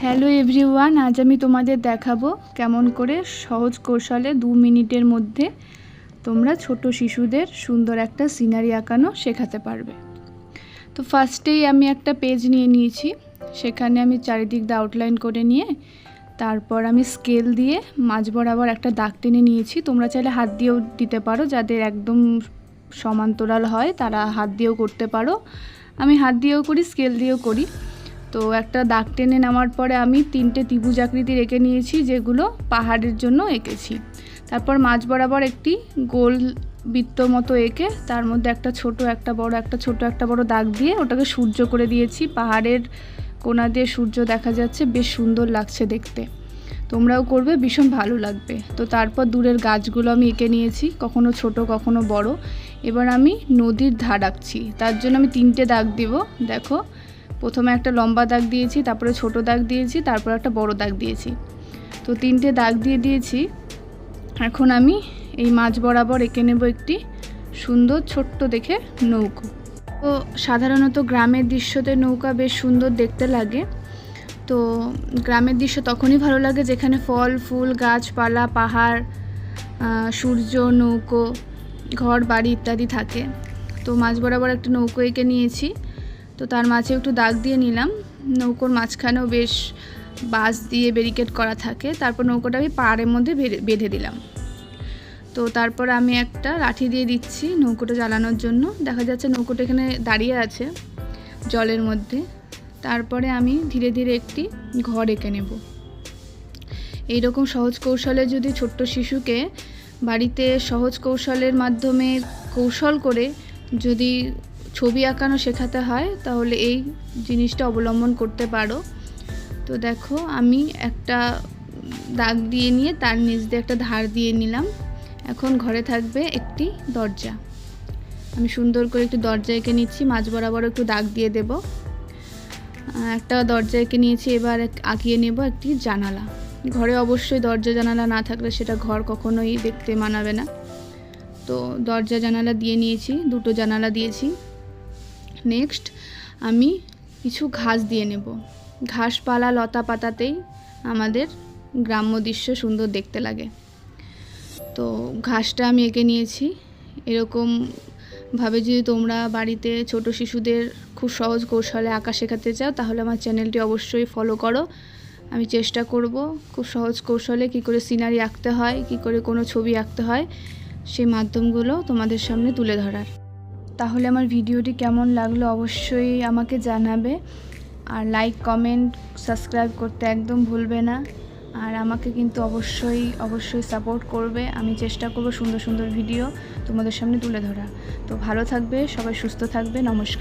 Hello everyone, আজ আমি তোমাদের দেখাবো কেমন করে সহজ কৌশলে 2 মিনিটের মধ্যে তোমরা ছোট শিশুদের সুন্দর একটা সিনারি আঁকানো শেখাতে পারবে। তো ফার্স্টেই আমি একটা পেজ নিয়ে নিয়েছি, সেখানে আমি চারিদিক দিয়ে আউটলাইন করে নিয়ে তারপর আমি স্কেল দিয়ে মাঝ বরাবর একটা দাগ টেনে নিয়েছি। তোমরা চাইলে হাত দিয়েও দিতে পারো, যাদের একদম সমান্তরাল হয় তারা হাত দিয়েও করতে পারো। আমি হাত দিয়েও করি, স্কেল দিয়েও করি। তো একটা দাগ টেনে নেওয়ার পরে আমি 3টে ত্রিভুজ আকৃতির এঁকে নিয়েছি, যেগুলো পাহাড়ের জন্য এঁকেছি। তারপর মাঝ বরাবর একটি গোল বৃত্ত মতো এঁকে তার মধ্যে একটা ছোট একটা বড়, একটা ছোট একটা বড় দাগ দিয়ে ওটাকে সূর্য করে দিয়েছি। পাহাড়ের কোণা দিয়ে সূর্য দেখা যাচ্ছে, বেশ সুন্দর লাগছে দেখতে। তোমরাও করবে, ভীষণ ভালো লাগবে। তো তারপর দূরের গাছগুলো আমি এঁকে নিয়েছি, কখনো ছোট কখনো বড়। এবার আমি নদীর ধার আঁকছি, তার জন্য আমি 3টে দাগ দিব। দেখো, প্রথমে একটা লম্বা দাগ দিয়েছি, তারপরে ছোট দাগ দিয়েছি, তারপর একটা বড় দাগ দিয়েছি। তো 3টে দাগ দিয়ে দিয়েছি। এখন আমি এই মাঝ বরাবর এঁকে নেব একটি সুন্দর ছোট্ট দেখে নৌকো। তো সাধারণত গ্রামের দৃশ্যতে নৌকা বেশ সুন্দর দেখতে লাগে। তো গ্রামের দৃশ্য তখনই ভালো লাগে যেখানে ফল ফুল, গাছপালা, পাহাড়, সূর্য, নৌকো, ঘর বাড়ি ইত্যাদি থাকে। তো মাঝ বরাবর একটা নৌকো এঁকে নিয়েছি। তো তার মাঝে একটু দাগ দিয়ে নিলাম। নৌকোর মাঝখানেও বেশ বাঁশ দিয়ে ব্যারিকেড করা থাকে। তারপর নৌকোটা আমি পাড়ের মধ্যে বেঁধে দিলাম। তো তারপর আমি একটা লাঠি দিয়ে দিচ্ছি নৌকোটা জ্বালানোর জন্য। দেখা যাচ্ছে নৌকোটা এখানে দাঁড়িয়ে আছে জলের মধ্যে। তারপরে আমি ধীরে ধীরে একটি ঘর এঁকে নেব। এইরকম সহজ কৌশলে যদি ছোট্ট শিশুকে বাড়িতে সহজ কৌশলের মাধ্যমে কৌশল করে যদি ছবি আঁকানো শেখাতে হয়, তাহলে এই জিনিসটা অবলম্বন করতে পারো। তো দেখো, আমি একটা দাগ দিয়ে নিয়ে তার নিচ দিয়ে একটা ধার দিয়ে নিলাম। এখন ঘরে থাকবে একটি দরজা। আমি সুন্দর করে একটু দরজা এঁকে নিচ্ছি, মাঝ বরাবর একটু দাগ দিয়ে দেব। একটা দরজা এঁকে নিয়েছি, এবার আঁকিয়ে নেব একটি জানালা। ঘরে অবশ্যই দরজা জানালা না থাকলে সেটা ঘর কখনোই দেখতে মানাবে না। তো দরজা জানালা দিয়ে নিয়েছি, 2টো জানালা দিয়েছি। নেক্সট আমি কিছু ঘাস দিয়ে নেব। ঘাসপালা লতা পাতাতেই আমাদের গ্রাম্য দৃশ্য সুন্দর দেখতে লাগে। তো ঘাসটা আমি এঁকে নিয়েছি। এরকমভাবে যদি তোমরা বাড়িতে ছোট শিশুদের খুব সহজ কৌশলে আঁকা শেখাতে চাও, তাহলে আমার চ্যানেলটি অবশ্যই ফলো করো। আমি চেষ্টা করব খুব সহজ কৌশলে কী করে সিনারি আঁকতে হয়, কী করে কোনো ছবি আঁকতে হয়, সেই মাধ্যমগুলো তোমাদের সামনে তুলে ধরার। তাহলে আমার ভিডিওটি কেমন লাগলো অবশ্যই আমাকে জানাবে। আর লাইক, কমেন্ট, সাবস্ক্রাইব করতে একদম ভুলবে না। আর আমাকে কিন্তু অবশ্যই সাপোর্ট করবে। আমি চেষ্টা করব সুন্দর সুন্দর ভিডিও তোমাদের সামনে তুলে ধরা। তো ভালো থাকবে সবাই, সুস্থ থাকবে। নমস্কার।